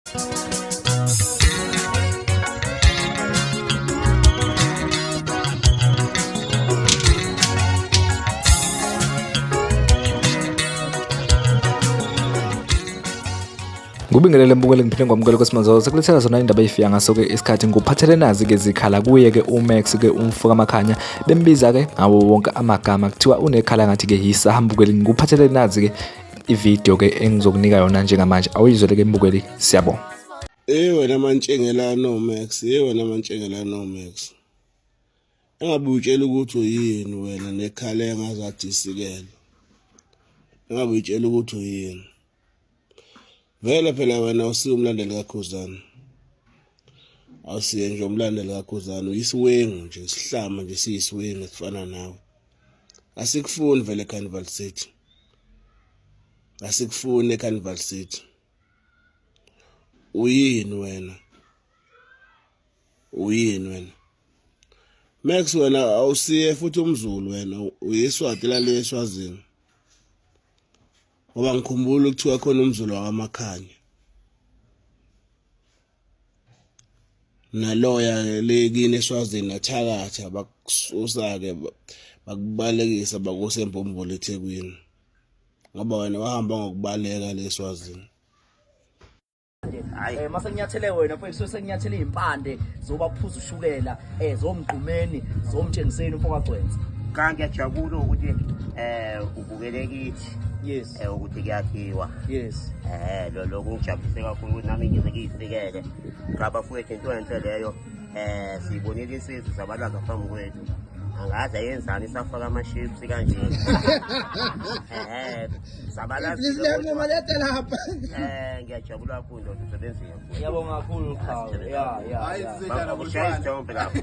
Ngubingelele mbukele ngiphinde ngwamukele kwesimanje sekulethela zona indaba eyifika ngaso-ke isikhathi nguphathele nazi-ke zikhala kuye-ke uMax-ke umfo kaMakhanya bembiza-ke ngawo wonke amagama kuthiwa unekhala ngathi-ke yisahambukeli. Nguphathele nazi-ke ividiyo-ke engizokunika yona njengamanje awuyizwele-ke mbukeli, siyabonga. Wena mantshengelano Max, wena mantshengelano Max. Engabe utshela ukuthi uyini wena nekhala engazathi isikele. Engabe utshela ukuthi uyini. Vele phela wena usumlandeli kaKhuzani. Awusiye nje umlandeli kaKhuzani, uyisiwengu nje, isihlama nje siyisiwengu esifana nawe. Asikufuni vele eCarnival City. Asikufuni eCarnival City. Uyini wena? Uyini wena? Max wena awusiye futhi umZulu wena, uyiswati lale eSwazini. Ngoba ngikhumbula ukuthiwa khona umZulu wakaMakhanya. Naloya lekini eSwazini nathakatha bakususa-ke bakubalekisa bakusembombolo eThekwini. Ngoba wena wahamba ngokubaleka leSwazini. Mase nginyathele wena mfowethu senginyathele izimpande zobaphuza ushukela zomgqumeni zomtshengiseni umfo kaGcwensa. Ngiyajabula ukuthi ubukele kithi. Yes. Ukuthi kuyakhiwa. Yes. Lokho ngijabulise kakhulu ukuthi nami ngize ngiyisikele. Ngaba futhi into enhle leyo siyibonile isizwe sabalaza phambi kwethu. Angaze yenzani isafaka ama-chips kanje. Sabalaza. Ngiyajabula kakhulu ndoda usebenzile. Ngiyabonga kakhulu Qhawe. Ya. Baba ushaya isithombe lapho.